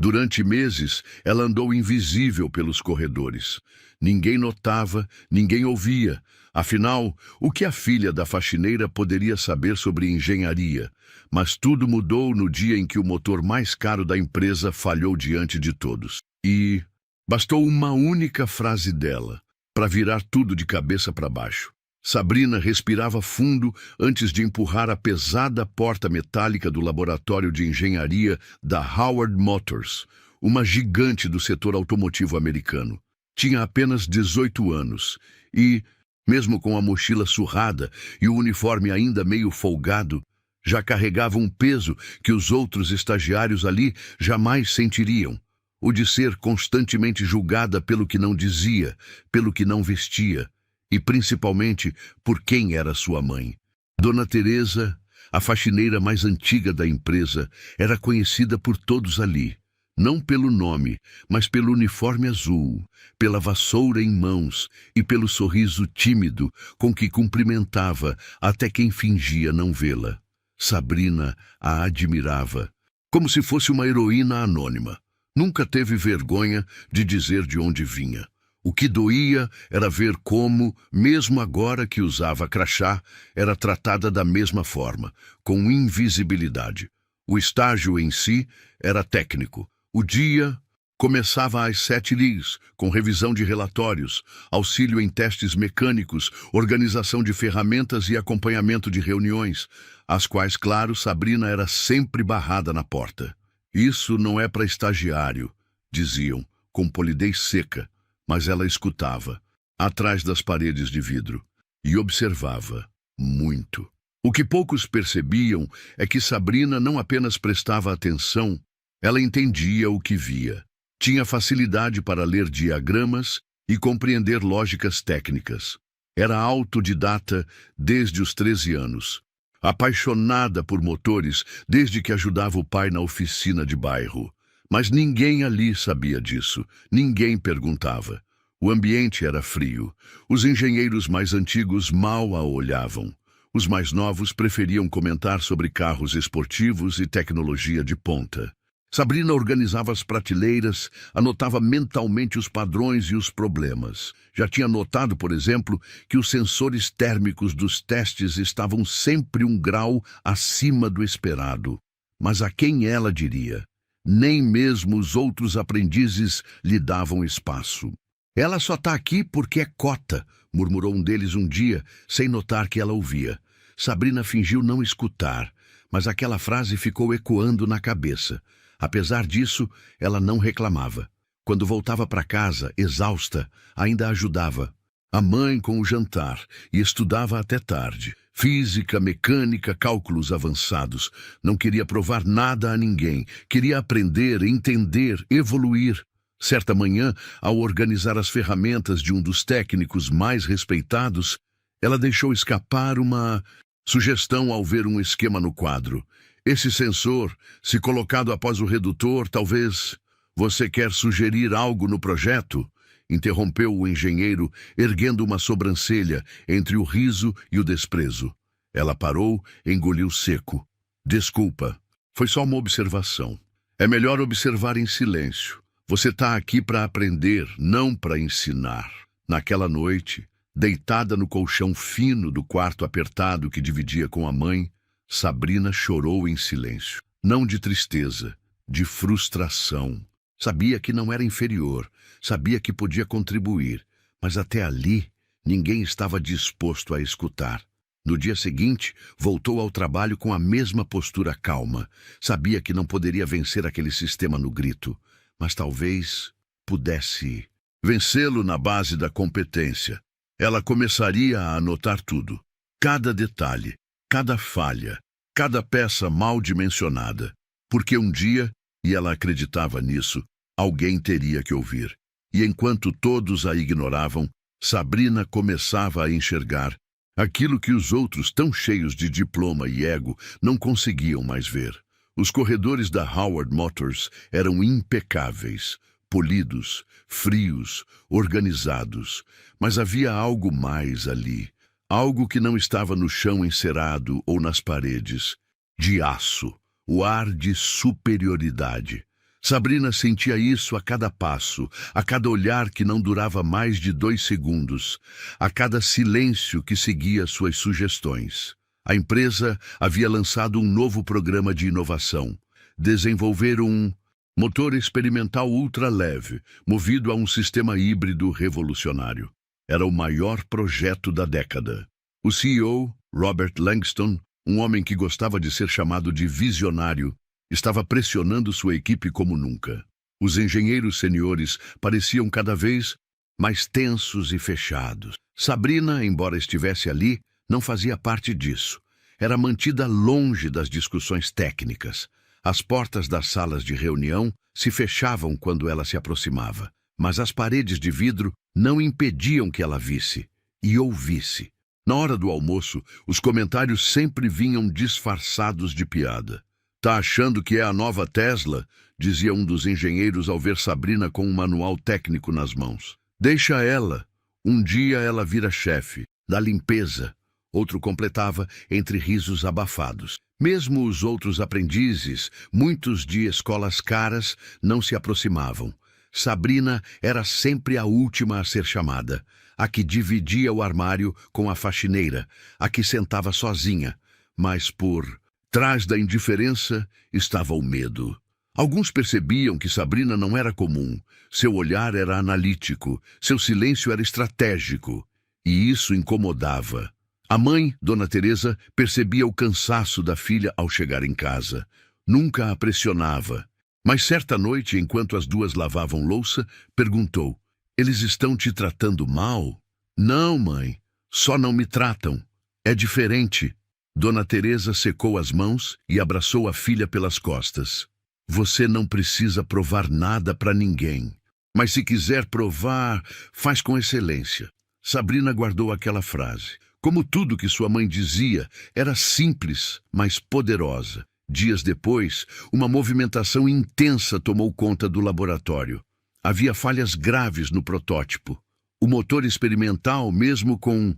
Durante meses, ela andou invisível pelos corredores. Ninguém notava, ninguém ouvia. Afinal, o que a filha da faxineira poderia saber sobre engenharia? Mas tudo mudou no dia em que o motor mais caro da empresa falhou diante de todos. E bastou uma única frase dela para virar tudo de cabeça para baixo. Sabrina respirava fundo antes de empurrar a pesada porta metálica do laboratório de engenharia da Howard Motors, uma gigante do setor automotivo americano. Tinha apenas 18 anos e, mesmo com a mochila surrada e o uniforme ainda meio folgado, já carregava um peso que os outros estagiários ali jamais sentiriam. O de ser constantemente julgada pelo que não dizia, pelo que não vestia, e principalmente por quem era sua mãe. Dona Teresa, a faxineira mais antiga da empresa, era conhecida por todos ali, não pelo nome, mas pelo uniforme azul, pela vassoura em mãos e pelo sorriso tímido com que cumprimentava até quem fingia não vê-la. Sabrina a admirava, como se fosse uma heroína anônima. Nunca teve vergonha de dizer de onde vinha. O que doía era ver como, mesmo agora que usava crachá, era tratada da mesma forma, com invisibilidade. O estágio em si era técnico. O dia começava às 7h, com revisão de relatórios, auxílio em testes mecânicos, organização de ferramentas e acompanhamento de reuniões, às quais, claro, Sabrina era sempre barrada na porta. Isso não é para estagiário, diziam, com polidez seca, mas ela escutava, atrás das paredes de vidro, e observava muito. O que poucos percebiam é que Sabrina não apenas prestava atenção, ela entendia o que via. Tinha facilidade para ler diagramas e compreender lógicas técnicas. Era autodidata desde os 13 anos. Apaixonada por motores desde que ajudava o pai na oficina de bairro. Mas ninguém ali sabia disso, ninguém perguntava. O ambiente era frio. Os engenheiros mais antigos mal a olhavam. Os mais novos preferiam comentar sobre carros esportivos e tecnologia de ponta. Sabrina organizava as prateleiras, anotava mentalmente os padrões e os problemas. Já tinha notado, por exemplo, que os sensores térmicos dos testes estavam sempre um grau acima do esperado. Mas a quem ela diria? Nem mesmo os outros aprendizes lhe davam espaço. "Ela só está aqui porque é cota", murmurou um deles um dia, sem notar que ela ouvia. Sabrina fingiu não escutar, mas aquela frase ficou ecoando na cabeça. Apesar disso, ela não reclamava. Quando voltava para casa, exausta, ainda ajudava a mãe com o jantar e estudava até tarde. Física, mecânica, cálculos avançados. Não queria provar nada a ninguém. Queria aprender, entender, evoluir. Certa manhã, ao organizar as ferramentas de um dos técnicos mais respeitados, ela deixou escapar uma sugestão ao ver um esquema no quadro. "Esse sensor, se colocado após o redutor, talvez... Você quer sugerir algo no projeto?" Interrompeu o engenheiro, erguendo uma sobrancelha entre o riso e o desprezo. Ela parou, engoliu seco. "Desculpa, foi só uma observação. É melhor observar em silêncio. Você está aqui para aprender, não para ensinar." Naquela noite, deitada no colchão fino do quarto apertado que dividia com a mãe, Sabrina chorou em silêncio. Não de tristeza, de frustração. Sabia que não era inferior, sabia que podia contribuir, mas até ali ninguém estava disposto a escutar. No dia seguinte, voltou ao trabalho com a mesma postura calma. Sabia que não poderia vencer aquele sistema no grito, mas talvez pudesse vencê-lo na base da competência. Ela começaria a anotar tudo, cada detalhe, cada falha, cada peça mal dimensionada, porque um dia, e ela acreditava nisso, alguém teria que ouvir. E enquanto todos a ignoravam, Sabrina começava a enxergar aquilo que os outros, tão cheios de diploma e ego, não conseguiam mais ver. Os corredores da Howard Motors eram impecáveis, polidos, frios, organizados, mas havia algo mais ali. Algo que não estava no chão encerado ou nas paredes. De aço. O ar de superioridade. Sabrina sentia isso a cada passo, a cada olhar que não durava mais de 2 segundos, a cada silêncio que seguia suas sugestões. A empresa havia lançado um novo programa de inovação. Desenvolver um motor experimental ultra-leve, movido a um sistema híbrido revolucionário. Era o maior projeto da década. O CEO, Robert Langston, um homem que gostava de ser chamado de visionário, estava pressionando sua equipe como nunca. Os engenheiros seniores pareciam cada vez mais tensos e fechados. Sabrina, embora estivesse ali, não fazia parte disso. Era mantida longe das discussões técnicas. As portas das salas de reunião se fechavam quando ela se aproximava, mas as paredes de vidro não impediam que ela visse e ouvisse. Na hora do almoço, os comentários sempre vinham disfarçados de piada. "Tá achando que é a nova Tesla?", dizia um dos engenheiros ao ver Sabrina com um manual técnico nas mãos. "Deixa ela. Um dia ela vira chefe da limpeza." Outro completava entre risos abafados. Mesmo os outros aprendizes, muitos de escolas caras, não se aproximavam. Sabrina era sempre a última a ser chamada, a que dividia o armário com a faxineira, a que sentava sozinha, mas por trás da indiferença estava o medo. Alguns percebiam que Sabrina não era comum. Seu olhar era analítico, seu silêncio era estratégico, e isso incomodava. A mãe, Dona Teresa, percebia o cansaço da filha ao chegar em casa. Nunca a pressionava. Mas certa noite, enquanto as duas lavavam louça, perguntou: "Eles estão te tratando mal?" "Não, mãe. Só não me tratam. É diferente." Dona Teresa secou as mãos e abraçou a filha pelas costas. "Você não precisa provar nada para ninguém. Mas se quiser provar, faz com excelência." Sabrina guardou aquela frase. Como tudo que sua mãe dizia, era simples, mas poderosa. Dias depois, uma movimentação intensa tomou conta do laboratório. Havia falhas graves no protótipo. O motor experimental, mesmo com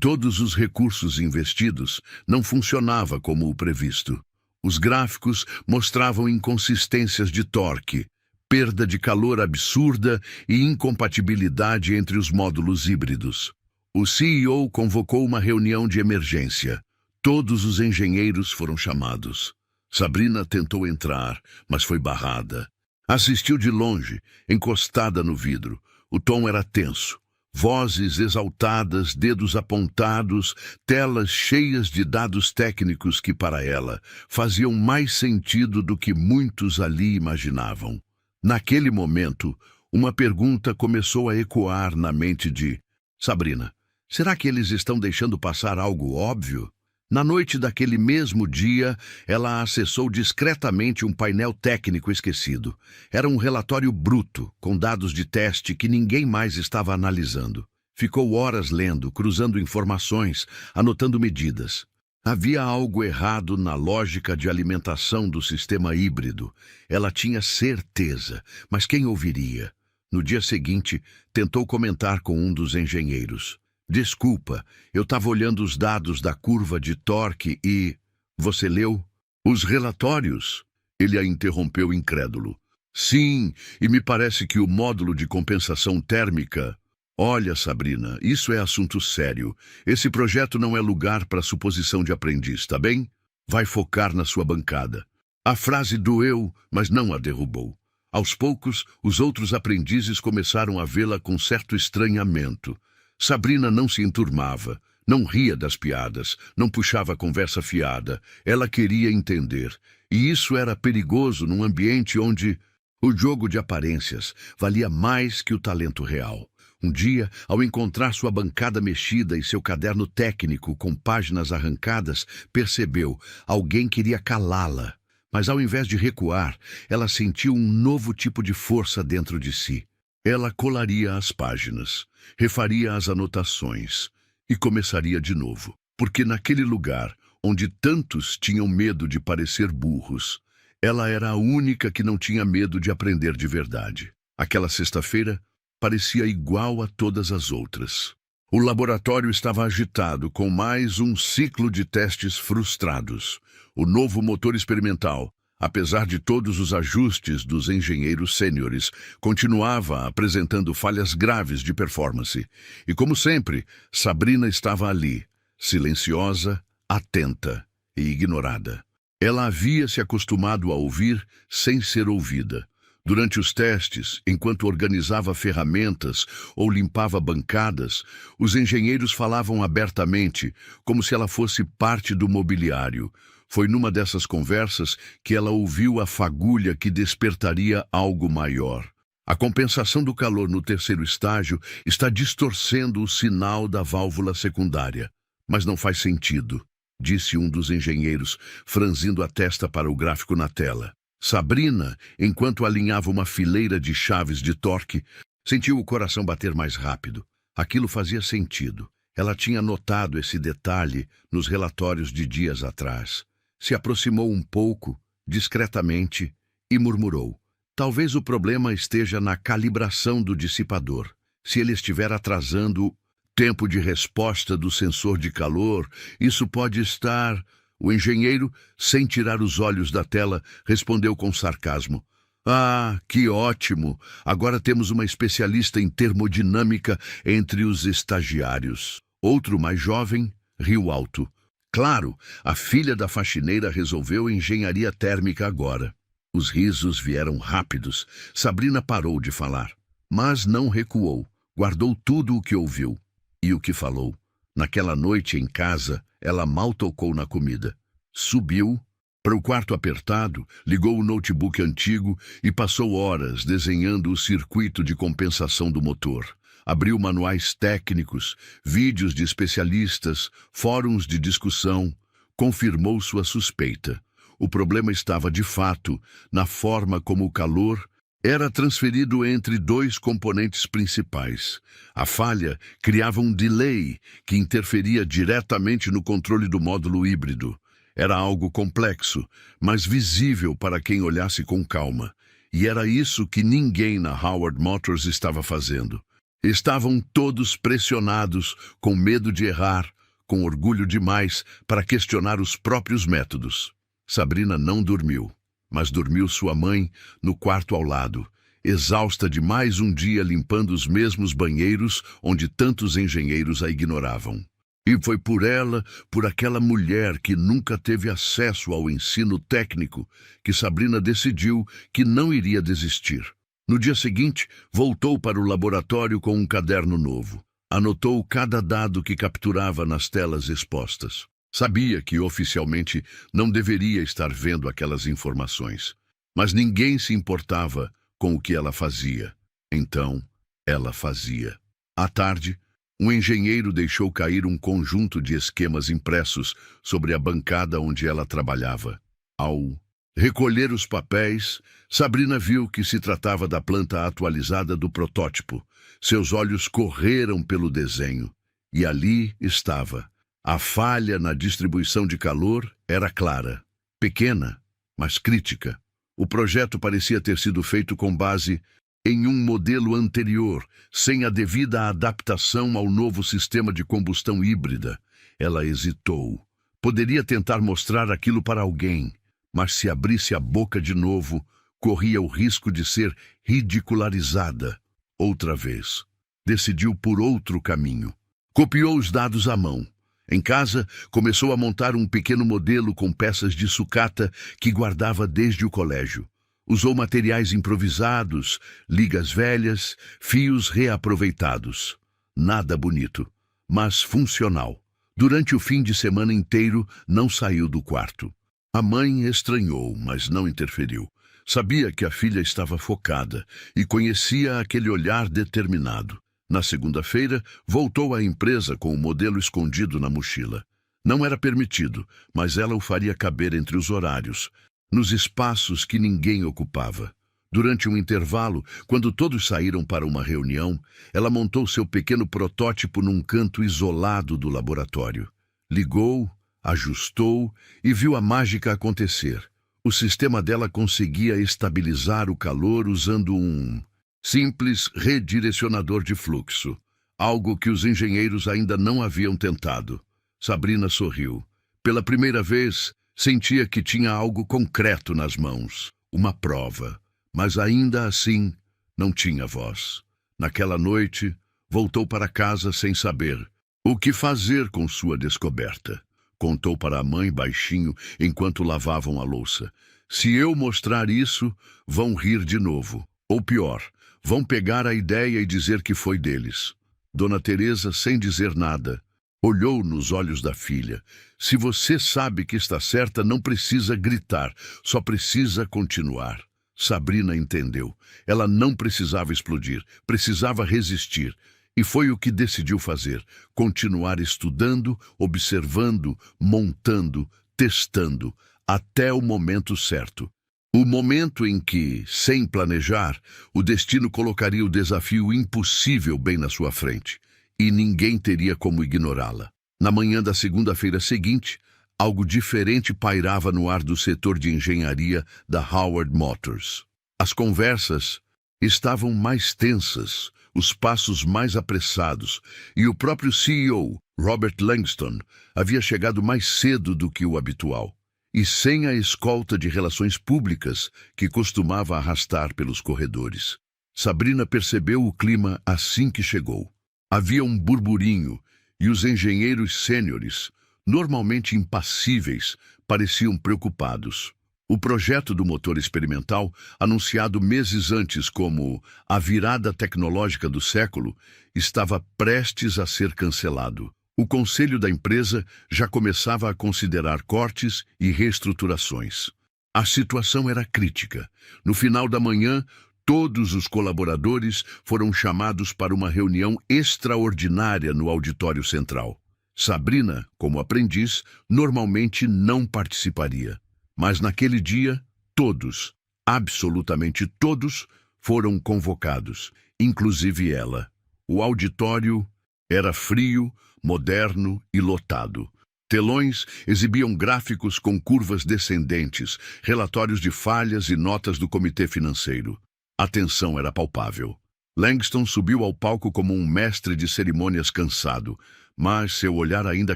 todos os recursos investidos, não funcionava como o previsto. Os gráficos mostravam inconsistências de torque, perda de calor absurda e incompatibilidade entre os módulos híbridos. O CEO convocou uma reunião de emergência. Todos os engenheiros foram chamados. Sabrina tentou entrar, mas foi barrada. Assistiu de longe, encostada no vidro. O tom era tenso. Vozes exaltadas, dedos apontados, telas cheias de dados técnicos que, para ela, faziam mais sentido do que muitos ali imaginavam. Naquele momento, uma pergunta começou a ecoar na mente de Sabrina. Será que eles estão deixando passar algo óbvio? Na noite daquele mesmo dia, ela acessou discretamente um painel técnico esquecido. Era um relatório bruto, com dados de teste que ninguém mais estava analisando. Ficou horas lendo, cruzando informações, anotando medidas. Havia algo errado na lógica de alimentação do sistema híbrido. Ela tinha certeza, mas quem ouviria? No dia seguinte, tentou comentar com um dos engenheiros. "Desculpa, eu estava olhando os dados da curva de torque e... Você leu? Os relatórios?" Ele a interrompeu incrédulo. "Sim, e me parece que o módulo de compensação térmica... Olha, Sabrina, isso é assunto sério. Esse projeto não é lugar para suposição de aprendiz, tá bem? Vai focar na sua bancada." A frase doeu, mas não a derrubou. Aos poucos, os outros aprendizes começaram a vê-la com certo estranhamento. Sabrina não se enturmava, não ria das piadas, não puxava conversa fiada. Ela queria entender. E isso era perigoso num ambiente onde o jogo de aparências valia mais que o talento real. Um dia, ao encontrar sua bancada mexida e seu caderno técnico com páginas arrancadas, percebeu: alguém queria calá-la. Mas ao invés de recuar, ela sentiu um novo tipo de força dentro de si. Ela colaria as páginas, refaria as anotações e começaria de novo. Porque naquele lugar, onde tantos tinham medo de parecer burros, ela era a única que não tinha medo de aprender de verdade. Aquela sexta-feira parecia igual a todas as outras. O laboratório estava agitado com mais um ciclo de testes frustrados. O novo motor experimental, Apesar de todos os ajustes dos engenheiros sêniores, continuava apresentando falhas graves de performance. E, como sempre, Sabrina estava ali, silenciosa, atenta e ignorada. Ela havia se acostumado a ouvir sem ser ouvida. Durante os testes, enquanto organizava ferramentas ou limpava bancadas, os engenheiros falavam abertamente, como se ela fosse parte do mobiliário. Foi numa dessas conversas que ela ouviu a fagulha que despertaria algo maior. A compensação do calor no terceiro estágio está distorcendo o sinal da válvula secundária. Mas não faz sentido, disse um dos engenheiros, franzindo a testa para o gráfico na tela. Sabrina, enquanto alinhava uma fileira de chaves de torque, sentiu o coração bater mais rápido. Aquilo fazia sentido. Ela tinha notado esse detalhe nos relatórios de dias atrás. Se aproximou um pouco, discretamente, e murmurou. Talvez o problema esteja na calibração do dissipador. Se ele estiver atrasando o tempo de resposta do sensor de calor, isso pode estar... O engenheiro, sem tirar os olhos da tela, respondeu com sarcasmo. Ah, que ótimo! Agora temos uma especialista em termodinâmica entre os estagiários. Outro, mais jovem, riu alto. Claro, a filha da faxineira resolveu engenharia térmica agora. Os risos vieram rápidos. Sabrina parou de falar, mas não recuou. Guardou tudo o que ouviu e o que falou. Naquela noite em casa, ela mal tocou na comida. Subiu para o quarto apertado, ligou o notebook antigo e passou horas desenhando o circuito de compensação do motor. Abriu manuais técnicos, vídeos de especialistas, fóruns de discussão. Confirmou sua suspeita. O problema estava, de fato, na forma como o calor era transferido entre dois componentes principais. A falha criava um delay que interferia diretamente no controle do módulo híbrido. Era algo complexo, mas visível para quem olhasse com calma. E era isso que ninguém na Howard Motors estava fazendo. Estavam todos pressionados, com medo de errar, com orgulho demais para questionar os próprios métodos. Sabrina não dormiu. Mas dormiu sua mãe no quarto ao lado, exausta de mais um dia limpando os mesmos banheiros onde tantos engenheiros a ignoravam. E foi por ela, por aquela mulher que nunca teve acesso ao ensino técnico, que Sabrina decidiu que não iria desistir. No dia seguinte, voltou para o laboratório com um caderno novo. Anotou cada dado que capturava nas telas expostas. Sabia que oficialmente não deveria estar vendo aquelas informações, mas ninguém se importava com o que ela fazia. Então, ela fazia. À tarde, um engenheiro deixou cair um conjunto de esquemas impressos sobre a bancada onde ela trabalhava. Ao recolher os papéis, Sabrina viu que se tratava da planta atualizada do protótipo. Seus olhos correram pelo desenho, e ali estava. A falha na distribuição de calor era clara, pequena, mas crítica. O projeto parecia ter sido feito com base em um modelo anterior, sem a devida adaptação ao novo sistema de combustão híbrida. Ela hesitou. Poderia tentar mostrar aquilo para alguém, mas se abrisse a boca de novo, corria o risco de ser ridicularizada outra vez. Decidiu por outro caminho. Copiou os dados à mão. Em casa, começou a montar um pequeno modelo com peças de sucata que guardava desde o colégio. Usou materiais improvisados, ligas velhas, fios reaproveitados. Nada bonito, mas funcional. Durante o fim de semana inteiro, não saiu do quarto. A mãe estranhou, mas não interferiu. Sabia que a filha estava focada e conhecia aquele olhar determinado. Na segunda-feira, voltou à empresa com o modelo escondido na mochila. Não era permitido, mas ela o faria caber entre os horários, nos espaços que ninguém ocupava. Durante um intervalo, quando todos saíram para uma reunião, ela montou seu pequeno protótipo num canto isolado do laboratório. Ligou, ajustou e viu a mágica acontecer. O sistema dela conseguia estabilizar o calor usando um simples redirecionador de fluxo, algo que os engenheiros ainda não haviam tentado. Sabrina sorriu. Pela primeira vez, Sentia que tinha algo concreto nas mãos, uma prova, mas ainda assim não tinha voz. Naquela noite, voltou para casa sem saber o que fazer com sua descoberta. Contou para a mãe baixinho enquanto lavavam a louça. Se eu mostrar isso, vão rir de novo. Ou pior, vão pegar a ideia e dizer que foi deles. Dona Teresa, sem dizer nada, olhou nos olhos da filha. Se você sabe que está certa, não precisa gritar, só precisa continuar. Sabrina entendeu. Ela não precisava explodir, precisava resistir. E foi o que decidiu fazer. Continuar estudando, observando, montando, testando, até o momento certo. O momento em que, sem planejar, o destino colocaria o desafio impossível bem na sua frente. E ninguém teria como ignorá-la. Na manhã da segunda-feira seguinte, algo diferente pairava no ar do setor de engenharia da Howard Motors. As conversas estavam mais tensas, os passos mais apressados, e o próprio CEO, Robert Langston, havia chegado mais cedo do que o habitual, e sem a escolta de relações públicas que costumava arrastar pelos corredores. Sabrina percebeu o clima assim que chegou. Havia um burburinho, e os engenheiros sêniores, normalmente impassíveis, pareciam preocupados. O projeto do motor experimental, anunciado meses antes como a virada tecnológica do século, estava prestes a ser cancelado. O conselho da empresa já começava a considerar cortes e reestruturações. A situação era crítica. No final da manhã, todos os colaboradores foram chamados para uma reunião extraordinária no auditório central. Sabrina, como aprendiz, normalmente não participaria. Mas naquele dia, todos, absolutamente todos, foram convocados, inclusive ela. O auditório era frio, moderno e lotado. Telões exibiam gráficos com curvas descendentes, relatórios de falhas e notas do comitê financeiro. A tensão era palpável. Langston subiu ao palco como um mestre de cerimônias cansado, mas seu olhar ainda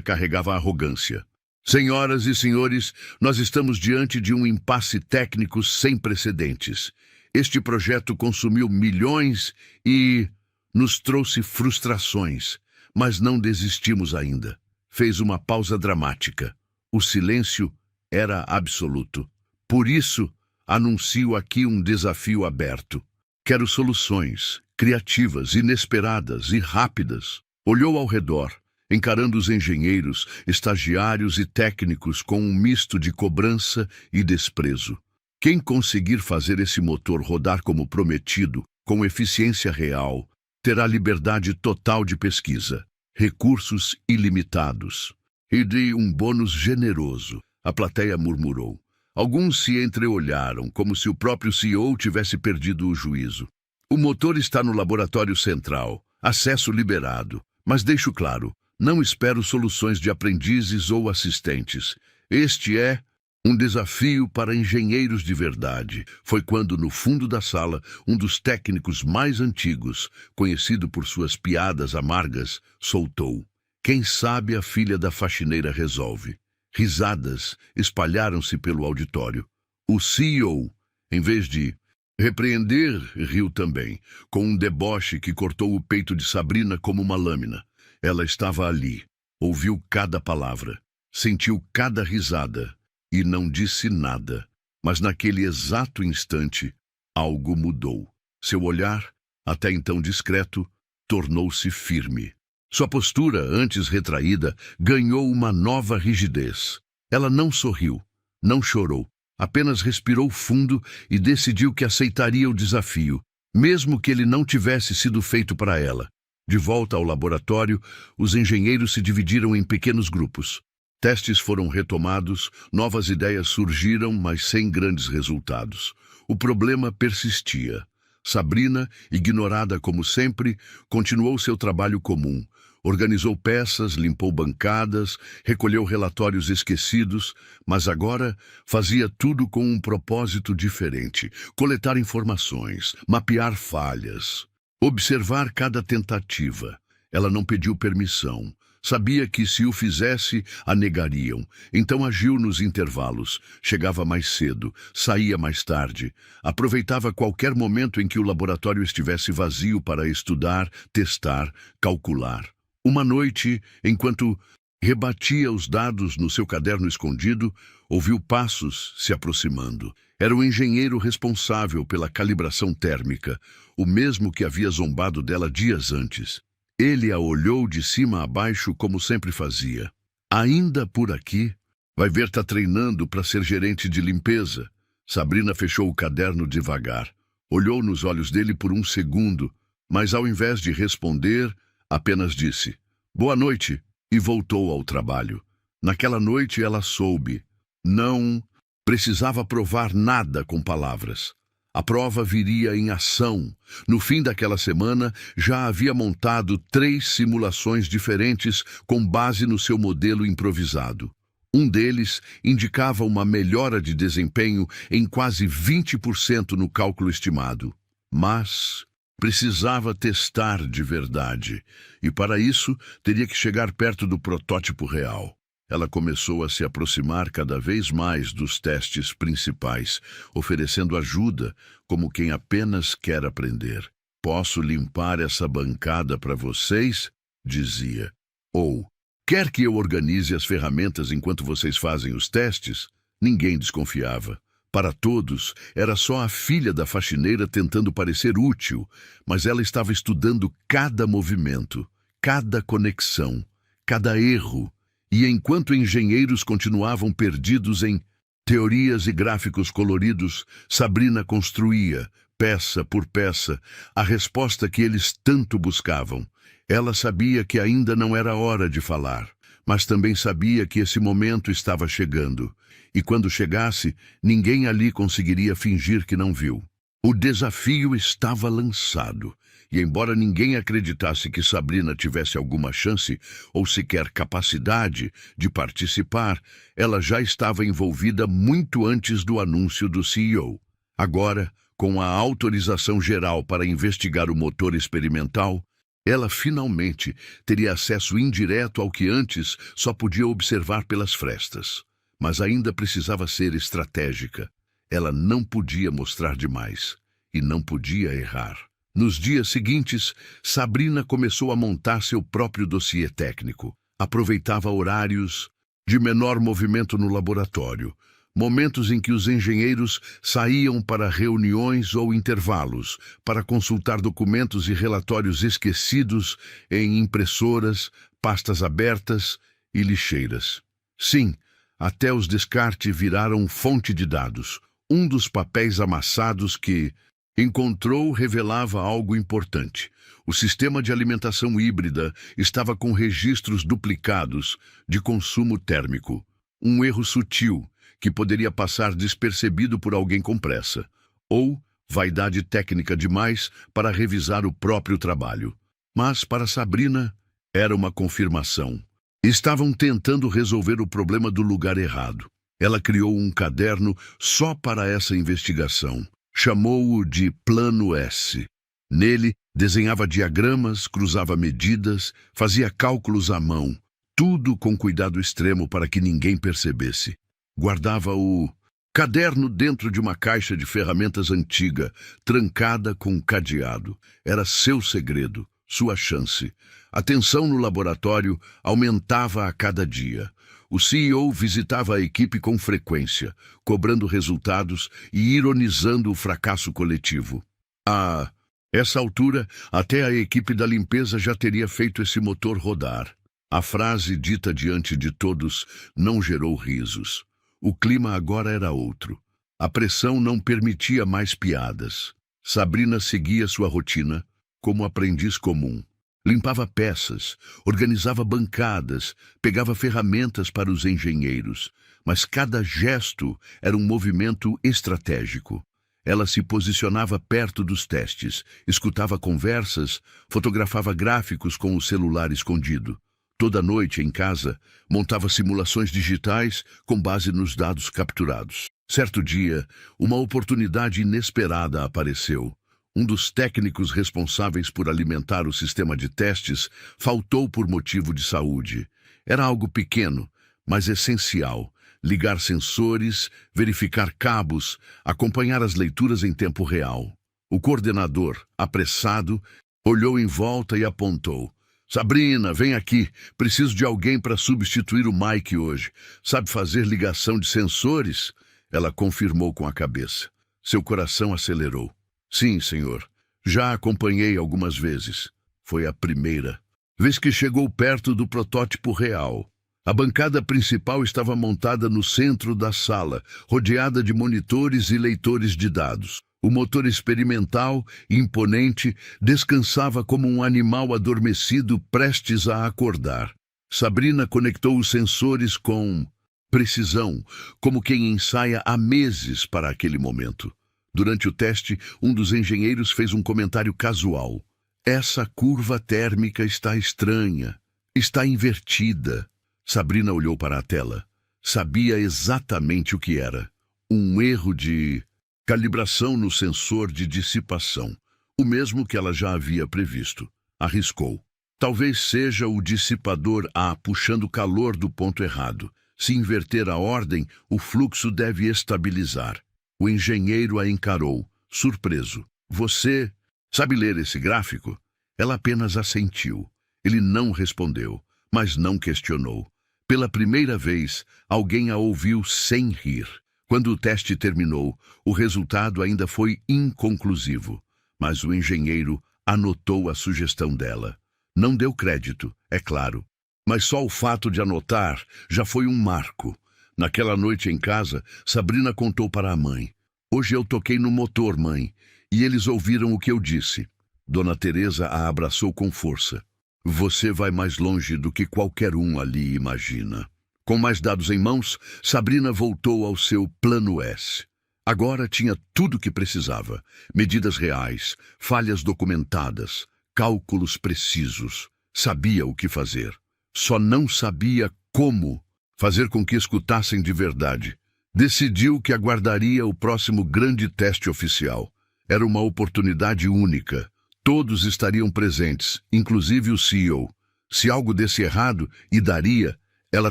carregava arrogância. Senhoras e senhores, nós estamos diante de um impasse técnico sem precedentes. Este projeto consumiu milhões e nos trouxe frustrações, mas não desistimos ainda. Fez uma pausa dramática. O silêncio era absoluto. Por isso, anuncio aqui um desafio aberto. Quero soluções, criativas, inesperadas e rápidas. Olhou ao redor, encarando os engenheiros, estagiários e técnicos com um misto de cobrança e desprezo. Quem conseguir fazer esse motor rodar como prometido, com eficiência real, terá liberdade total de pesquisa, recursos ilimitados. E de um bônus generoso, a plateia murmurou. Alguns se entreolharam, como se o próprio CEO tivesse perdido o juízo. O motor está no laboratório central, acesso liberado, mas deixo claro, não espero soluções de aprendizes ou assistentes. Este é um desafio para engenheiros de verdade. Foi quando, no fundo da sala, um dos técnicos mais antigos, conhecido por suas piadas amargas, soltou. Quem sabe a filha da faxineira resolve. Risadas espalharam-se pelo auditório. O CEO, em vez de repreender, riu também, com um deboche que cortou o peito de Sabrina como uma lâmina. Ela estava ali, ouviu cada palavra, sentiu cada risada e não disse nada. Mas naquele exato instante, algo mudou. Seu olhar, até então discreto, tornou-se firme. Sua postura, antes retraída, ganhou uma nova rigidez. Ela não sorriu, não chorou, apenas respirou fundo e decidiu que aceitaria o desafio, mesmo que ele não tivesse sido feito para ela. De volta ao laboratório, os engenheiros se dividiram em pequenos grupos. Testes foram retomados, novas ideias surgiram, mas sem grandes resultados. O problema persistia. Sabrina, ignorada como sempre, continuou seu trabalho comum. Organizou peças, limpou bancadas, recolheu relatórios esquecidos, mas agora fazia tudo com um propósito diferente: coletar informações, mapear falhas, observar cada tentativa. Ela não pediu permissão, Sabia que, se o fizesse, a negariam. Então agiu nos intervalos. Chegava mais cedo, saía mais tarde. Aproveitava qualquer momento em que o laboratório estivesse vazio para estudar, testar, calcular. Uma noite, enquanto rebatia os dados no seu caderno escondido, ouviu passos se aproximando. Era o engenheiro responsável pela calibração térmica, o mesmo que havia zombado dela dias antes. Ele a olhou de cima a baixo como sempre fazia. Ainda por aqui? Vai ver, tá treinando para ser gerente de limpeza. Sabrina fechou o caderno devagar. Olhou nos olhos dele por um segundo, mas ao invés de responder, apenas disse: "Boa noite", e voltou ao trabalho. Naquela noite ela soube. Não precisava provar nada com palavras. A prova viria em ação. No fim daquela semana, já havia montado 3 simulações diferentes com base no seu modelo improvisado. Um deles indicava uma melhora de desempenho em quase 20% no cálculo estimado. Mas precisava testar de verdade, e para isso teria que chegar perto do protótipo real. Ela começou a se aproximar cada vez mais dos testes principais, oferecendo ajuda, como quem apenas quer aprender. "Posso limpar essa bancada para vocês?", dizia. Ou, "Quer que eu organize as ferramentas enquanto vocês fazem os testes?". Ninguém desconfiava. Para todos, era só a filha da faxineira tentando parecer útil, mas ela estava estudando cada movimento, cada conexão, cada erro. E enquanto engenheiros continuavam perdidos em teorias e gráficos coloridos, Sabrina construía, peça por peça, a resposta que eles tanto buscavam. Ela sabia que ainda não era hora de falar, mas também sabia que esse momento estava chegando. E quando chegasse, ninguém ali conseguiria fingir que não viu. O desafio estava lançado. E embora ninguém acreditasse que Sabrina tivesse alguma chance ou sequer capacidade de participar, ela já estava envolvida muito antes do anúncio do CEO. Agora, com a autorização geral para investigar o motor experimental, ela finalmente teria acesso indireto ao que antes só podia observar pelas frestas. Mas ainda precisava ser estratégica. Ela não podia mostrar demais e não podia errar. Nos dias seguintes, Sabrina começou a montar seu próprio dossiê técnico. Aproveitava horários de menor movimento no laboratório, momentos em que os engenheiros saíam para reuniões ou intervalos, para consultar documentos e relatórios esquecidos em impressoras, pastas abertas e lixeiras. Sim, até os descartes viraram fonte de dados. Um dos papéis amassados que encontrou revelava algo importante. O sistema de alimentação híbrida estava com registros duplicados de consumo térmico. Um erro sutil que poderia passar despercebido por alguém com pressa. Ou vaidade técnica demais para revisar o próprio trabalho. Mas, para Sabrina, era uma confirmação. Estavam tentando resolver o problema do lugar errado. Ela criou um caderno só para essa investigação. Chamou-o de Plano S. Nele, desenhava diagramas, cruzava medidas, fazia cálculos à mão, tudo com cuidado extremo para que ninguém percebesse. Guardava o caderno dentro de uma caixa de ferramentas antiga, trancada com um cadeado. Era seu segredo, sua chance. A tensão no laboratório aumentava a cada dia. O CEO visitava a equipe com frequência, cobrando resultados e ironizando o fracasso coletivo. A essa altura, até a equipe da limpeza já teria feito esse motor rodar. A frase dita diante de todos não gerou risos. O clima agora era outro. A pressão não permitia mais piadas. Sabrina seguia sua rotina como aprendiz comum. Limpava peças, organizava bancadas, pegava ferramentas para os engenheiros, mas cada gesto era um movimento estratégico. Ela se posicionava perto dos testes, escutava conversas, fotografava gráficos com o celular escondido. Toda noite, em casa, montava simulações digitais com base nos dados capturados. Certo dia, uma oportunidade inesperada apareceu. Um dos técnicos responsáveis por alimentar o sistema de testes faltou por motivo de saúde. Era algo pequeno, mas essencial. Ligar sensores, verificar cabos, acompanhar as leituras em tempo real. O coordenador, apressado, olhou em volta e apontou. Sabrina, vem aqui. Preciso de alguém para substituir o Mike hoje. Sabe fazer ligação de sensores? Ela confirmou com a cabeça. Seu coração acelerou. Sim, senhor. Já acompanhei algumas vezes. Foi a primeira vez que chegou perto do protótipo real. A bancada principal estava montada no centro da sala, rodeada de monitores e leitores de dados. O motor experimental, imponente, descansava como um animal adormecido prestes a acordar. Sabrina conectou os sensores com precisão, como quem ensaia há meses para aquele momento. Durante o teste, um dos engenheiros fez um comentário casual. Essa curva térmica está estranha, está invertida. Sabrina olhou para a tela. Sabia exatamente o que era. Um erro de calibração no sensor de dissipação, o mesmo que ela já havia previsto. Arriscou. Talvez seja o dissipador A puxando calor do ponto errado. Se inverter a ordem, o fluxo deve estabilizar. O engenheiro a encarou, surpreso. Você sabe ler esse gráfico? Ela apenas assentiu. Ele não respondeu, mas não questionou. Pela primeira vez, alguém a ouviu sem rir. Quando o teste terminou, o resultado ainda foi inconclusivo, mas o engenheiro anotou a sugestão dela. Não deu crédito, é claro, mas só o fato de anotar já foi um marco. Naquela noite em casa, Sabrina contou para a mãe. Hoje eu toquei no motor, mãe, e eles ouviram o que eu disse. Dona Teresa a abraçou com força. Você vai mais longe do que qualquer um ali imagina. Com mais dados em mãos, Sabrina voltou ao seu plano S. Agora tinha tudo o que precisava. Medidas reais, falhas documentadas, cálculos precisos. Sabia o que fazer. Só não sabia como fazer com que escutassem de verdade. Decidiu que aguardaria o próximo grande teste oficial. Era uma oportunidade única. Todos estariam presentes, inclusive o CEO. Se algo desse errado, e daria, ela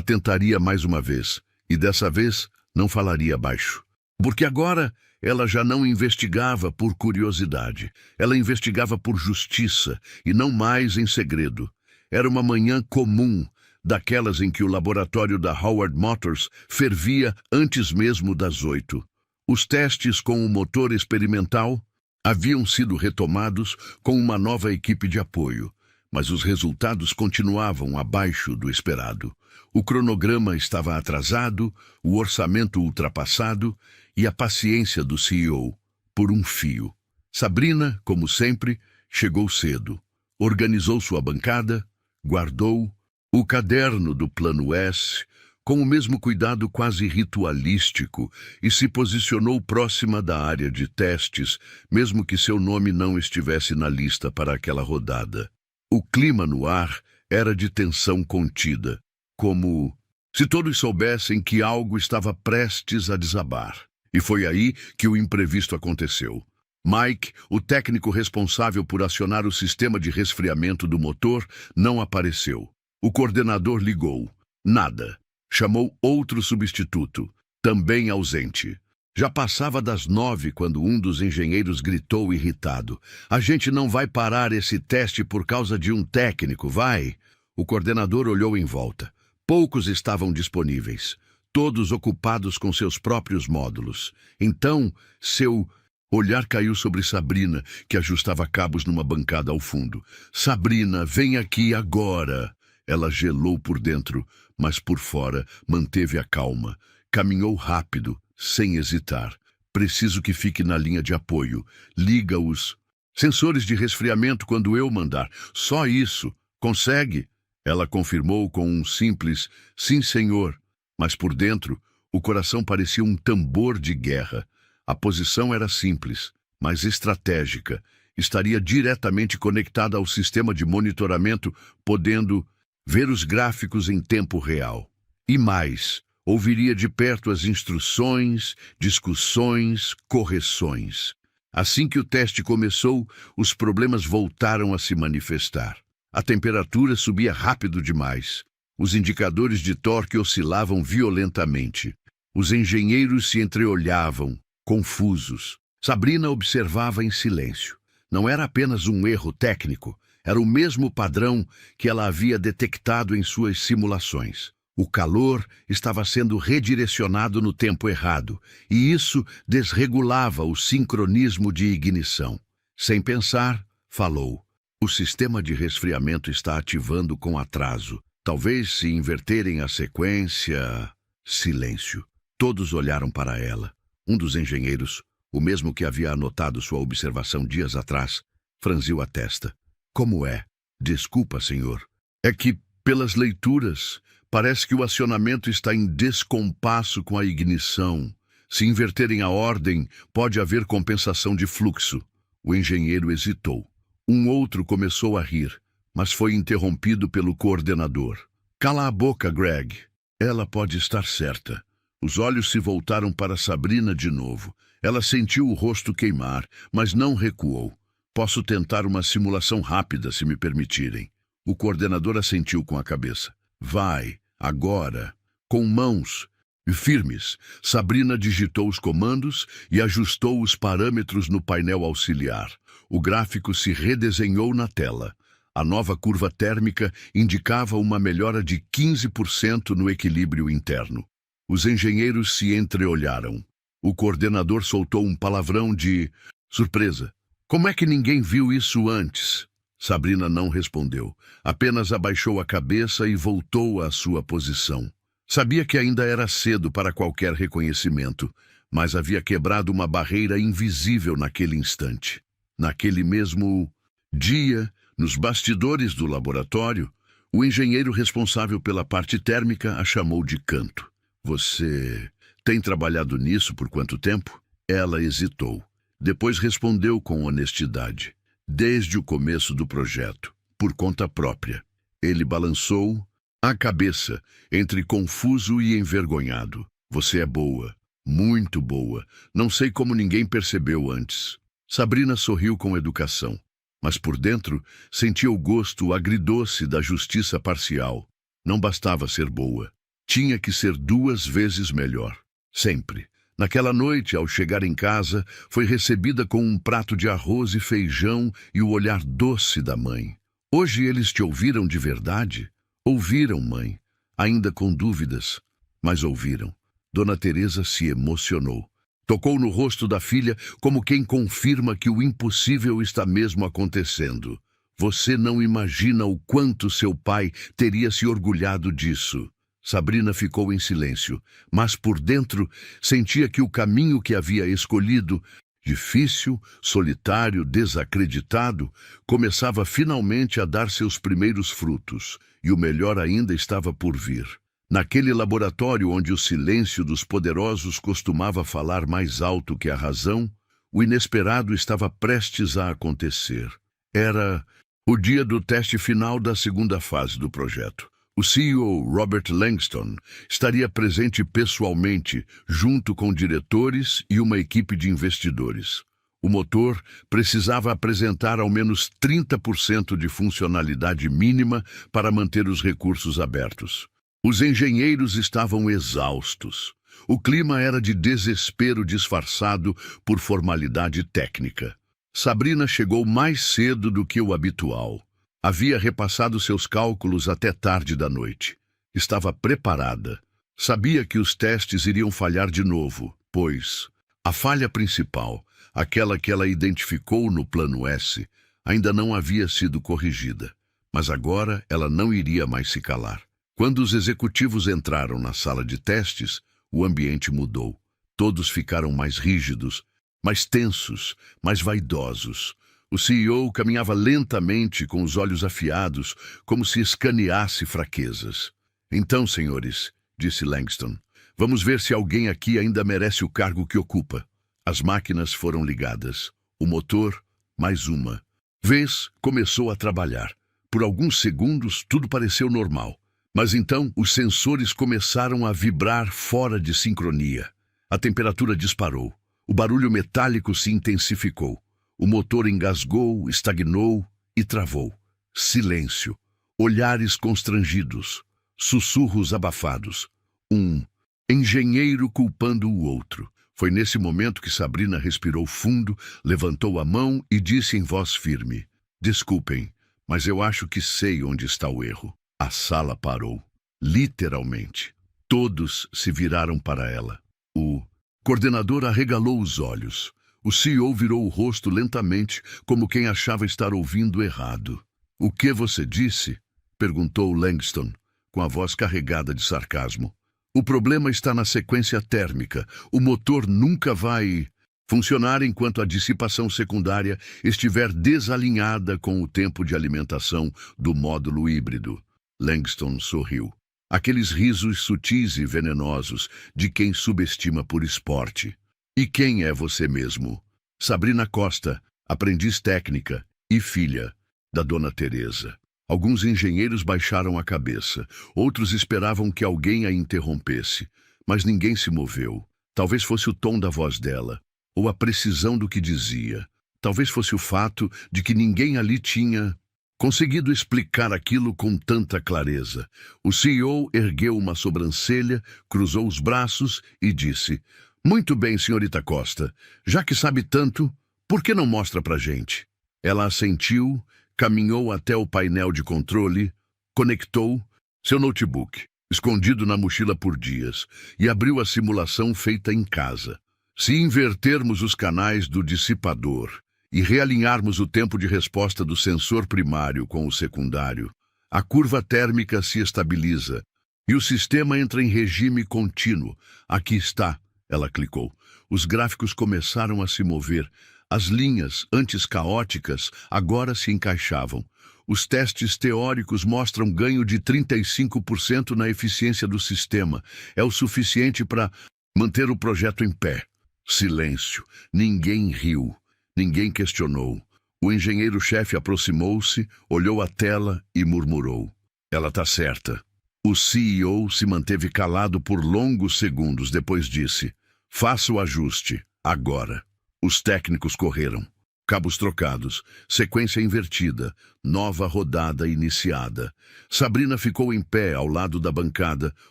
tentaria mais uma vez. E dessa vez, não falaria baixo. Porque agora, ela já não investigava por curiosidade. Ela investigava por justiça, e não mais em segredo. Era uma manhã comum, daquelas em que o laboratório da Howard Motors fervia antes mesmo das 8. Os testes com o motor experimental haviam sido retomados com uma nova equipe de apoio, mas os resultados continuavam abaixo do esperado. O cronograma estava atrasado, o orçamento ultrapassado e a paciência do CEO por um fio. Sabrina, como sempre, chegou cedo, organizou sua bancada, guardou o caderno do Plano S com o mesmo cuidado quase ritualístico e se posicionou próxima da área de testes, mesmo que seu nome não estivesse na lista para aquela rodada. O clima no ar era de tensão contida, como se todos soubessem que algo estava prestes a desabar. E foi aí que o imprevisto aconteceu. Mike, o técnico responsável por acionar o sistema de resfriamento do motor, não apareceu. O coordenador ligou. Nada. Chamou outro substituto, também ausente. Já passava das 9 quando um dos engenheiros gritou irritado. A gente não vai parar esse teste por causa de um técnico, vai? O coordenador olhou em volta. Poucos estavam disponíveis, todos ocupados com seus próprios módulos. Então, seu olhar caiu sobre Sabrina, que ajustava cabos numa bancada ao fundo. Sabrina, vem aqui agora! Ela gelou por dentro, mas por fora manteve a calma. Caminhou rápido, sem hesitar. Preciso que fique na linha de apoio. Liga os sensores de resfriamento quando eu mandar. Só isso. Consegue? Ela confirmou com um simples sim, senhor. Mas por dentro, o coração parecia um tambor de guerra. A posição era simples, mas estratégica. Estaria diretamente conectada ao sistema de monitoramento, podendo ver os gráficos em tempo real. E mais, ouviria de perto as instruções, discussões, correções. Assim que o teste começou, os problemas voltaram a se manifestar. A temperatura subia rápido demais. Os indicadores de torque oscilavam violentamente. Os engenheiros se entreolhavam, confusos. Sabrina observava em silêncio. Não era apenas um erro técnico, era o mesmo padrão que ela havia detectado em suas simulações. O calor estava sendo redirecionado no tempo errado, e isso desregulava o sincronismo de ignição. Sem pensar, falou: "O sistema de resfriamento está ativando com atraso. Talvez se inverterem a sequência..." Silêncio. Todos olharam para ela. Um dos engenheiros, o mesmo que havia anotado sua observação dias atrás, franziu a testa. "Como é?" "Desculpa, senhor. É que, pelas leituras, parece que o acionamento está em descompasso com a ignição. Se inverterem a ordem, pode haver compensação de fluxo." O engenheiro hesitou. Um outro começou a rir, mas foi interrompido pelo coordenador. "Cala a boca, Greg. Ela pode estar certa." Os olhos se voltaram para Sabrina de novo. Ela sentiu o rosto queimar, mas não recuou. "Posso tentar uma simulação rápida, se me permitirem." O coordenador assentiu com a cabeça. "Vai, agora." Com mãos firmes, Sabrina digitou os comandos e ajustou os parâmetros no painel auxiliar. O gráfico se redesenhou na tela. A nova curva térmica indicava uma melhora de 15% no equilíbrio interno. Os engenheiros se entreolharam. O coordenador soltou um palavrão de surpresa. "Como é que ninguém viu isso antes?" Sabrina não respondeu. Apenas abaixou a cabeça e voltou à sua posição. Sabia que ainda era cedo para qualquer reconhecimento, mas havia quebrado uma barreira invisível naquele instante. Naquele mesmo dia, nos bastidores do laboratório, o engenheiro responsável pela parte térmica a chamou de canto. "Você tem trabalhado nisso por quanto tempo?" Ela hesitou. Depois respondeu com honestidade. "Desde o começo do projeto, por conta própria." Ele balançou a cabeça, entre confuso e envergonhado. "Você é boa, muito boa. Não sei como ninguém percebeu antes." Sabrina sorriu com educação, mas por dentro sentia o gosto agridoce da justiça parcial. Não bastava ser boa. Tinha que ser 2 vezes melhor. Sempre. Naquela noite, ao chegar em casa, foi recebida com um prato de arroz e feijão e o olhar doce da mãe. "Hoje eles te ouviram de verdade?" "Ouviram, mãe." Ainda com dúvidas, mas ouviram. Dona Teresa se emocionou. Tocou no rosto da filha como quem confirma que o impossível está mesmo acontecendo. "Você não imagina o quanto seu pai teria se orgulhado disso." Sabrina ficou em silêncio, mas por dentro sentia que o caminho que havia escolhido, difícil, solitário, desacreditado, começava finalmente a dar seus primeiros frutos, e o melhor ainda estava por vir. Naquele laboratório onde o silêncio dos poderosos costumava falar mais alto que a razão, o inesperado estava prestes a acontecer. Era o dia do teste final da segunda fase do projeto. O CEO, Robert Langston, estaria presente pessoalmente, junto com diretores e uma equipe de investidores. O motor precisava apresentar ao menos 30% de funcionalidade mínima para manter os recursos abertos. Os engenheiros estavam exaustos. O clima era de desespero disfarçado por formalidade técnica. Sabrina chegou mais cedo do que o habitual. Havia repassado seus cálculos até tarde da noite. Estava preparada. Sabia que os testes iriam falhar de novo, pois a falha principal, aquela que ela identificou no plano S, ainda não havia sido corrigida. Mas agora ela não iria mais se calar. Quando os executivos entraram na sala de testes, o ambiente mudou. Todos ficaram mais rígidos, mais tensos, mais vaidosos. O CEO caminhava lentamente com os olhos afiados, como se escaneasse fraquezas. "Então, senhores", disse Langston, "vamos ver se alguém aqui ainda merece o cargo que ocupa." As máquinas foram ligadas. O motor, mais uma vez, começou a trabalhar. Por alguns segundos, tudo pareceu normal. Mas então, os sensores começaram a vibrar fora de sincronia. A temperatura disparou. O barulho metálico se intensificou. O motor engasgou, estagnou e travou. Silêncio. Olhares constrangidos. Sussurros abafados. Um engenheiro culpando o outro. Foi nesse momento que Sabrina respirou fundo, levantou a mão e disse em voz firme: "Desculpem, mas eu acho que sei onde está o erro." A sala parou. Literalmente. Todos se viraram para ela. O coordenador arregalou os olhos. O CEO virou o rosto lentamente, como quem achava estar ouvindo errado. "O que você disse?" perguntou Langston, com a voz carregada de sarcasmo. "O problema está na sequência térmica. O motor nunca vai funcionar enquanto a dissipação secundária estiver desalinhada com o tempo de alimentação do módulo híbrido." Langston sorriu. Aqueles risos sutis e venenosos de quem subestima por esporte. "E quem é você mesmo?" Sabrina Costa, aprendiz técnica e filha da Dona Teresa. Alguns engenheiros baixaram a cabeça. Outros esperavam que alguém a interrompesse. Mas ninguém se moveu. Talvez fosse o tom da voz dela, ou a precisão do que dizia. Talvez fosse o fato de que ninguém ali tinha conseguido explicar aquilo com tanta clareza. O CEO ergueu uma sobrancelha, cruzou os braços e disse: "Muito bem, senhorita Costa. Já que sabe tanto, por que não mostra pra gente?" Ela assentiu, caminhou até o painel de controle, conectou seu notebook, escondido na mochila por dias, e abriu a simulação feita em casa. Se invertermos os canais do dissipador e realinharmos o tempo de resposta do sensor primário com o secundário, a curva térmica se estabiliza e o sistema entra em regime contínuo. "Aqui está." Ela clicou. Os gráficos começaram a se mover. As linhas, antes caóticas, agora se encaixavam. Os testes teóricos mostram ganho de 35% na eficiência do sistema. É o suficiente para manter o projeto em pé. Silêncio. Ninguém riu. Ninguém questionou. O engenheiro-chefe aproximou-se, olhou a tela e murmurou: "Ela está certa." O CEO se manteve calado por longos segundos, depois disse: "Faça o ajuste, agora." Os técnicos correram. Cabos trocados, sequência invertida, nova rodada iniciada. Sabrina ficou em pé ao lado da bancada,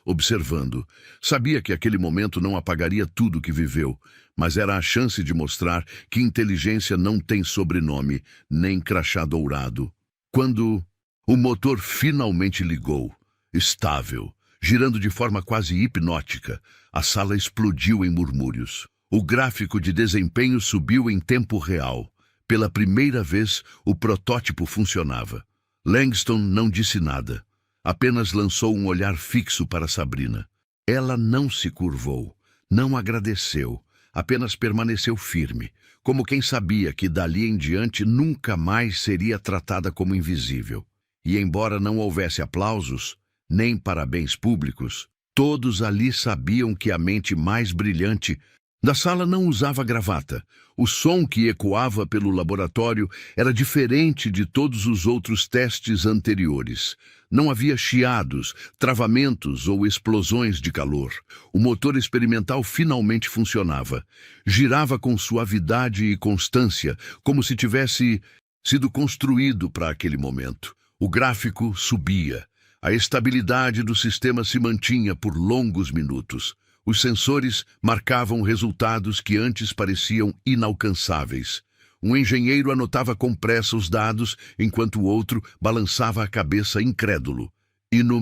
observando. Sabia que aquele momento não apagaria tudo que viveu, mas era a chance de mostrar que inteligência não tem sobrenome, nem crachá dourado. Quando o motor finalmente ligou, estável, girando de forma quase hipnótica, a sala explodiu em murmúrios. O gráfico de desempenho subiu em tempo real. Pela primeira vez, o protótipo funcionava. Langston não disse nada. Apenas lançou um olhar fixo para Sabrina. Ela não se curvou, não agradeceu, apenas permaneceu firme, como quem sabia que dali em diante nunca mais seria tratada como invisível. E embora não houvesse aplausos, nem parabéns públicos, todos ali sabiam que a mente mais brilhante da sala não usava gravata. O som que ecoava pelo laboratório era diferente de todos os outros testes anteriores. Não havia chiados, travamentos ou explosões de calor. O motor experimental finalmente funcionava. Girava com suavidade e constância, como se tivesse sido construído para aquele momento. O gráfico subia. A estabilidade do sistema se mantinha por longos minutos. Os sensores marcavam resultados que antes pareciam inalcançáveis. Um engenheiro anotava com pressa os dados, enquanto o outro balançava a cabeça incrédulo. E no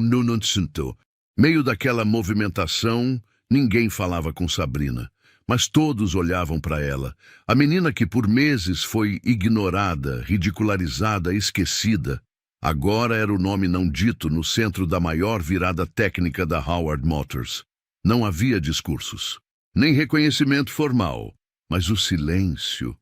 meio daquela movimentação, ninguém falava com Sabrina. Mas todos olhavam para ela. A menina que por meses foi ignorada, ridicularizada, esquecida. Agora era o nome não dito no centro da maior virada técnica da Howard Motors. Não havia discursos, nem reconhecimento formal, mas o silêncio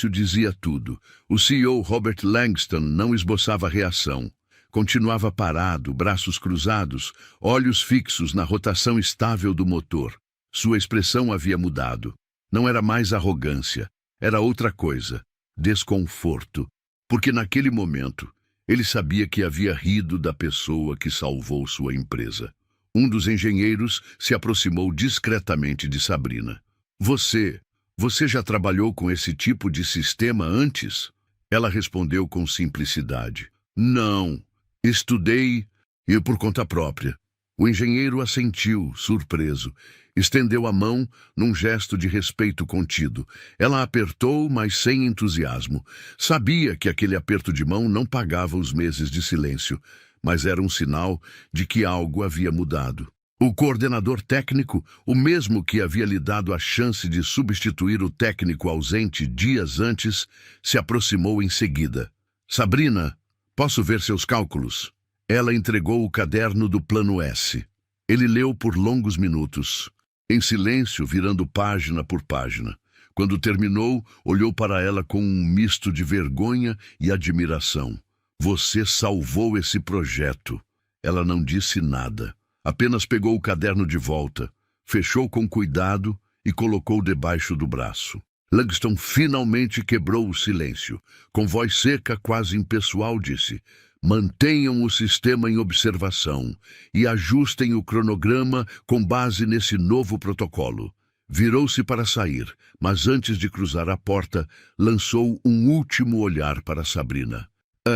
dizia tudo. O CEO Robert Langston não esboçava reação. Continuava parado, braços cruzados, olhos fixos na rotação estável do motor. Sua expressão havia mudado. Não era mais arrogância, era outra coisa, desconforto, porque naquele momento ele sabia que havia rido da pessoa que salvou sua empresa. Um dos engenheiros se aproximou discretamente de Sabrina. "Você Você já trabalhou com esse tipo de sistema antes? Ela respondeu com simplicidade. Não, estudei e por conta própria. O engenheiro assentiu, surpreso. Estendeu a mão num gesto de respeito contido. Ela apertou, mas sem entusiasmo. Sabia que aquele aperto de mão não pagava os meses de silêncio, mas era um sinal de que algo havia mudado. O coordenador técnico, o mesmo que havia lhe dado a chance de substituir o técnico ausente dias antes, se aproximou em seguida. Sabrina, posso ver seus cálculos? Ela entregou o caderno do Plano S. Ele leu por longos minutos, em silêncio, virando página por página. Quando terminou, olhou para ela com um misto de vergonha e admiração. Você salvou esse projeto. Ela não disse nada. Apenas pegou o caderno de volta, fechou com cuidado e colocou debaixo do braço. Langston finalmente quebrou o silêncio. Com voz seca, quase impessoal, disse: mantenham o sistema em observação e ajustem o cronograma com base nesse novo protocolo. Virou-se para sair, mas antes de cruzar a porta, lançou um último olhar para Sabrina.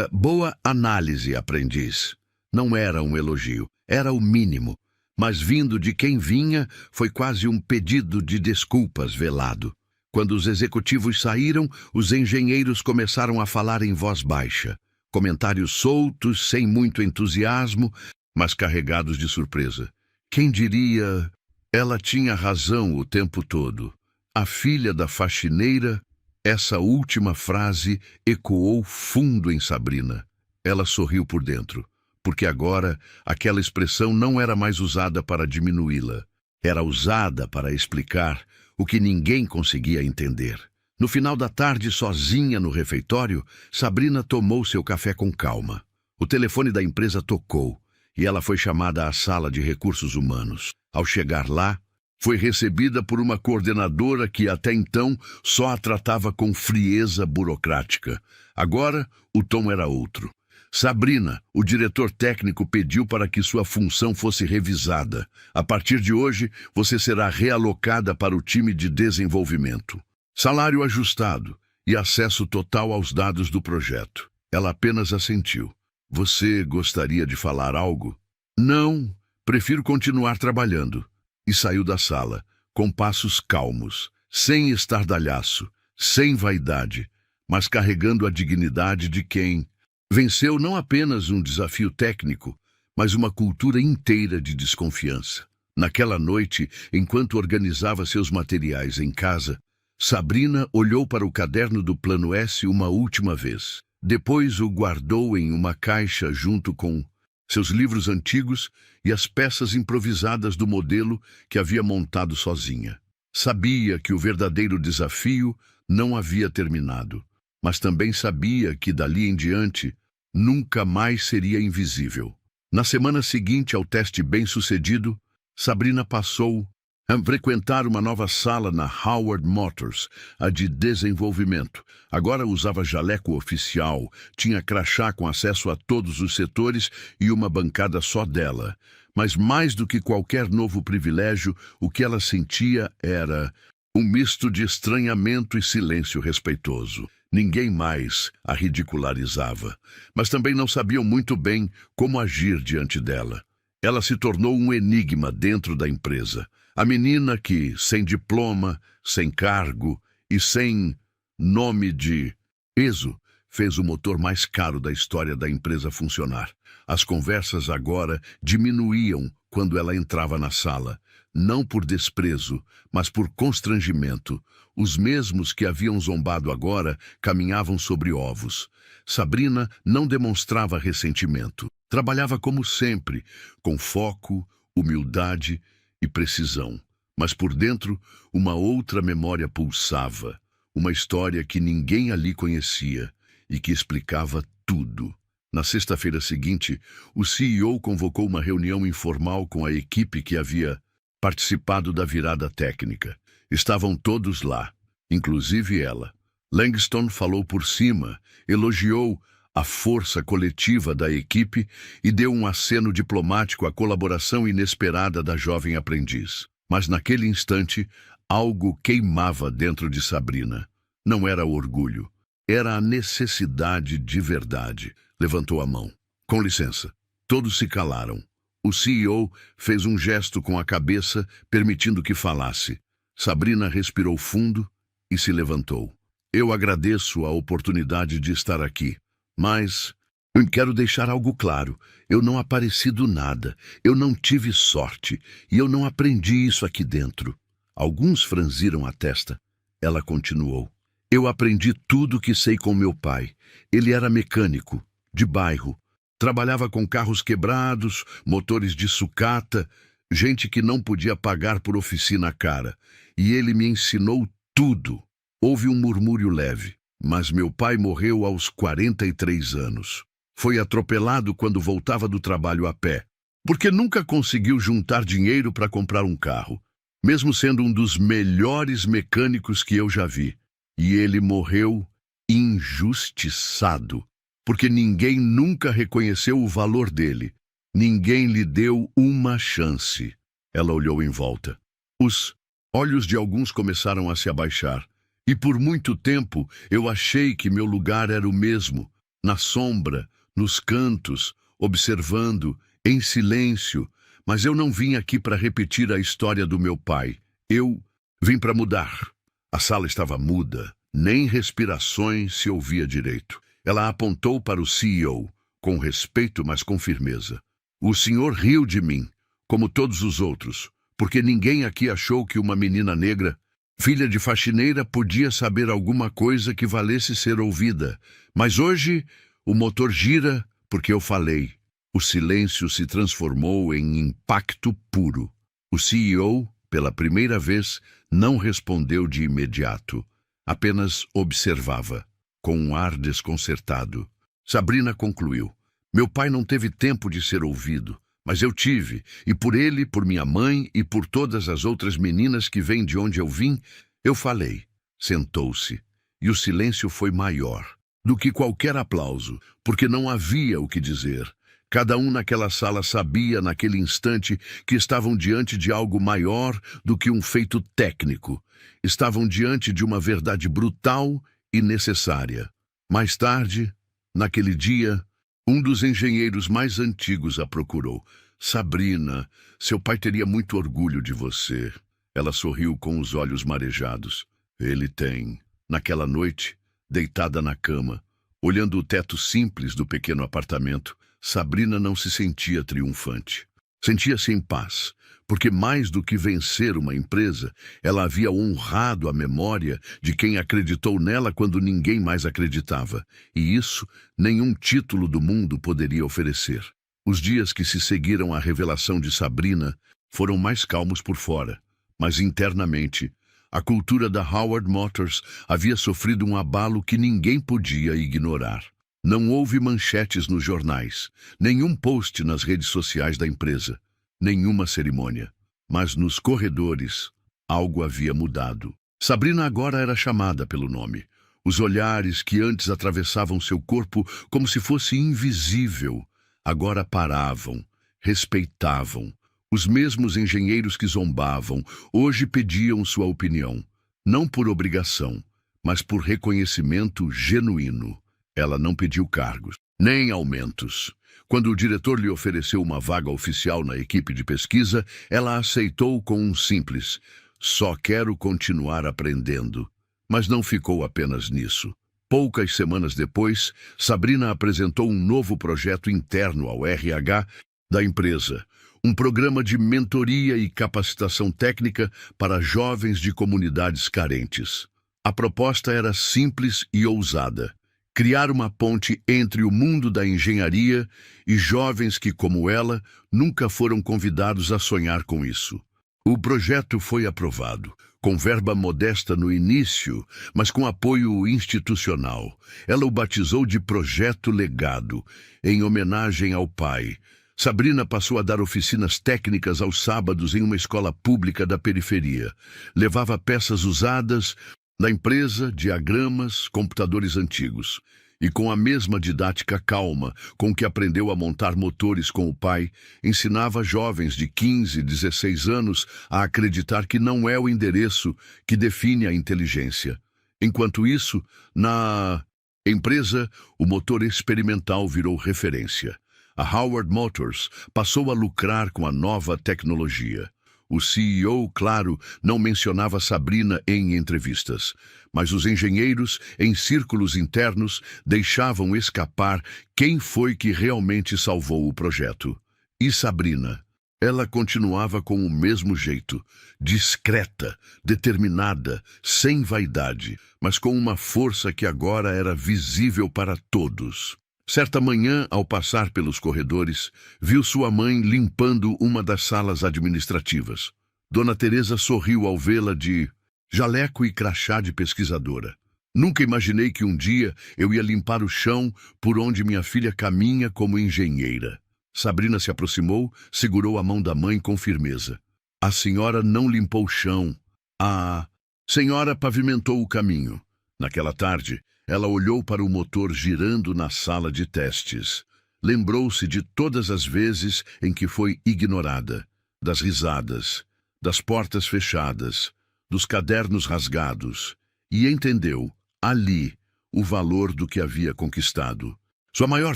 Boa análise, aprendiz. Não era um elogio, era o mínimo, mas vindo de quem vinha, foi quase um pedido de desculpas velado. Quando os executivos saíram, os engenheiros começaram a falar em voz baixa. Comentários soltos, sem muito entusiasmo, mas carregados de surpresa. Quem diria? Ela tinha razão o tempo todo. A filha da faxineira, essa última frase ecoou fundo em Sabrina. Ela sorriu por dentro, porque agora aquela expressão não era mais usada para diminuí-la. Era usada para explicar o que ninguém conseguia entender. No final da tarde, sozinha no refeitório, Sabrina tomou seu café com calma. O telefone da empresa tocou e ela foi chamada à sala de recursos humanos. Ao chegar lá, foi recebida por uma coordenadora que até então só a tratava com frieza burocrática. Agora, o tom era outro. Sabrina, o diretor técnico, pediu para que sua função fosse revisada. A partir de hoje, você será realocada para o time de desenvolvimento. Salário ajustado e acesso total aos dados do projeto. Ela apenas assentiu. Você gostaria de falar algo? Não, prefiro continuar trabalhando. E saiu da sala, com passos calmos, sem estardalhaço, sem vaidade, mas carregando a dignidade de quem venceu não apenas um desafio técnico, mas uma cultura inteira de desconfiança. Naquela noite, enquanto organizava seus materiais em casa, Sabrina olhou para o caderno do Plano S uma última vez. Depois o guardou em uma caixa junto com seus livros antigos e as peças improvisadas do modelo que havia montado sozinha. Sabia que o verdadeiro desafio não havia terminado, mas também sabia que dali em diante nunca mais seria invisível. Na semana seguinte ao teste bem-sucedido, Sabrina passou a frequentar uma nova sala na Howard Motors, a de desenvolvimento. Agora usava jaleco oficial, tinha crachá com acesso a todos os setores e uma bancada só dela. Mas mais do que qualquer novo privilégio, o que ela sentia era um misto de estranhamento e silêncio respeitoso. Ninguém mais a ridicularizava, mas também não sabiam muito bem como agir diante dela. Ela se tornou um enigma dentro da empresa. A menina que, sem diploma, sem cargo e sem nome de peso, fez o motor mais caro da história da empresa funcionar. As conversas agora diminuíam quando ela entrava na sala, não por desprezo, mas por constrangimento. Os mesmos que haviam zombado agora caminhavam sobre ovos. Sabrina não demonstrava ressentimento. Trabalhava como sempre, com foco, humildade e precisão. Mas por dentro, uma outra memória pulsava, uma história que ninguém ali conhecia e que explicava tudo. Na sexta-feira seguinte, o CEO convocou uma reunião informal com a equipe que havia participado da virada técnica. Estavam todos lá, inclusive ela. Langston falou por cima, elogiou a força coletiva da equipe e deu um aceno diplomático à colaboração inesperada da jovem aprendiz. Mas naquele instante, Algo queimava dentro de Sabrina. Não era orgulho. Era a necessidade de verdade. Levantou a mão. Com licença. Todos se calaram. O CEO fez um gesto com a cabeça, permitindo que falasse. Sabrina respirou fundo e se levantou. Eu agradeço a oportunidade de estar aqui, mas eu quero deixar algo claro. Eu não apareci do nada, eu não tive sorte e eu não aprendi isso aqui dentro. Alguns franziram a testa. Ela continuou. Eu aprendi tudo que sei com meu pai. Ele era mecânico, de bairro. Trabalhava com carros quebrados, motores de sucata, gente que não podia pagar por oficina cara. E ele me ensinou tudo. Houve um murmúrio leve, mas meu pai morreu aos 43 anos. Foi atropelado quando voltava do trabalho a pé, porque nunca conseguiu juntar dinheiro para comprar um carro, mesmo sendo um dos melhores mecânicos que eu já vi. E ele morreu injustiçado, porque ninguém nunca reconheceu o valor dele. Ninguém lhe deu uma chance. Ela olhou em volta. Os olhos de alguns começaram a se abaixar. E por muito tempo eu achei que meu lugar era o mesmo, na sombra, nos cantos, observando, em silêncio. Mas eu não vim aqui para repetir a história do meu pai. Eu vim para mudar. A sala estava muda, nem respirações se ouvia direito. Ela apontou para o CEO, com respeito, mas com firmeza. O senhor riu de mim, como todos os outros, porque ninguém aqui achou que uma menina negra, filha de faxineira, podia saber alguma coisa que valesse ser ouvida. Mas hoje o motor gira porque eu falei. O silêncio se transformou em impacto puro. O CEO, pela primeira vez, não respondeu de imediato. Apenas observava, com um ar desconcertado. Sabrina concluiu. Meu pai não teve tempo de ser ouvido, mas eu tive, e por ele, por minha mãe e por todas as outras meninas que vêm de onde eu vim, eu falei. Sentou-se, e o silêncio foi maior do que qualquer aplauso, porque não havia o que dizer. Cada um naquela sala sabia, naquele instante, que estavam diante de algo maior do que um feito técnico. Estavam diante de uma verdade brutal e necessária. Mais tarde, naquele dia, um dos engenheiros mais antigos a procurou. Sabrina, seu pai teria muito orgulho de você. Ela sorriu com os olhos marejados. Ele tem. Naquela noite, deitada na cama, olhando o teto simples do pequeno apartamento, Sabrina não se sentia triunfante. Sentia-se em paz, porque mais do que vencer uma empresa, ela havia honrado a memória de quem acreditou nela quando ninguém mais acreditava. E isso nenhum título do mundo poderia oferecer. Os dias que se seguiram à revelação de Sabrina foram mais calmos por fora, mas internamente, a cultura da Howard Motors havia sofrido um abalo que ninguém podia ignorar. Não houve manchetes nos jornais, nenhum post nas redes sociais da empresa, nenhuma cerimônia. Mas nos corredores, algo havia mudado. Sabrina agora era chamada pelo nome. Os olhares que antes atravessavam seu corpo como se fosse invisível, agora paravam, respeitavam. Os mesmos engenheiros que zombavam, hoje pediam sua opinião, não por obrigação, mas por reconhecimento genuíno. Ela não pediu cargos, nem aumentos. Quando o diretor lhe ofereceu uma vaga oficial na equipe de pesquisa, ela aceitou com um simples: só quero continuar aprendendo. Mas não ficou apenas nisso. Poucas semanas depois, Sabrina apresentou um novo projeto interno ao RH da empresa, um programa de mentoria e capacitação técnica para jovens de comunidades carentes. A proposta era simples e ousada: criar uma ponte entre o mundo da engenharia e jovens que, como ela, nunca foram convidados a sonhar com isso. O projeto foi aprovado, com verba modesta no início, mas com apoio institucional. Ela o batizou de Projeto Legado, em homenagem ao pai. Sabrina passou a dar oficinas técnicas aos sábados em uma escola pública da periferia. Levava peças usadas da empresa, diagramas, computadores antigos. E com a mesma didática calma com que aprendeu a montar motores com o pai, ensinava jovens de 15, 16 anos a acreditar que não é o endereço que define a inteligência. Enquanto isso, na empresa, o motor experimental virou referência. A Howard Motors passou a lucrar com a nova tecnologia. O CEO, claro, não mencionava Sabrina em entrevistas, mas os engenheiros, em círculos internos, deixavam escapar quem foi que realmente salvou o projeto. E Sabrina? Ela continuava com o mesmo jeito, discreta, determinada, sem vaidade, mas com uma força que agora era visível para todos. Certa manhã, ao passar pelos corredores, viu sua mãe limpando uma das salas administrativas. Dona Teresa sorriu ao vê-la de jaleco e crachá de pesquisadora. Nunca imaginei que um dia eu ia limpar o chão por onde minha filha caminha como engenheira. Sabrina se aproximou, segurou a mão da mãe com firmeza. A senhora não limpou o chão. A senhora pavimentou o caminho. Naquela tarde, ela olhou para o motor girando na sala de testes. Lembrou-se de todas as vezes em que foi ignorada, das risadas, das portas fechadas, dos cadernos rasgados, e entendeu, ali, o valor do que havia conquistado. Sua maior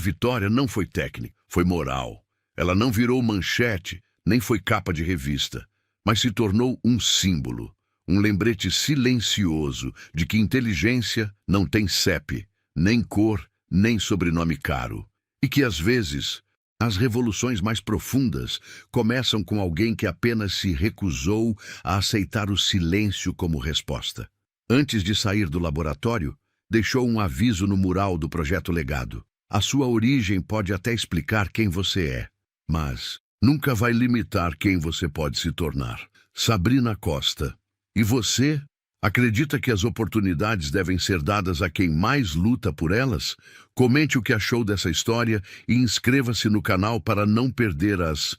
vitória não foi técnica, foi moral. Ela não virou manchete, nem foi capa de revista, mas se tornou um símbolo. Um lembrete silencioso de que inteligência não tem CEP, nem cor, nem sobrenome caro. E que, às vezes, as revoluções mais profundas começam com alguém que apenas se recusou a aceitar o silêncio como resposta. Antes de sair do laboratório, deixou um aviso no mural do Projeto Legado. A sua origem pode até explicar quem você é, mas nunca vai limitar quem você pode se tornar. Sabrina Costa. E você? Acredita que as oportunidades devem ser dadas a quem mais luta por elas? Comente o que achou dessa história e inscreva-se no canal para não perder as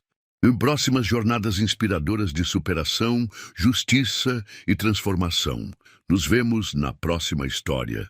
próximas jornadas inspiradoras de superação, justiça e transformação. Nos vemos na próxima história.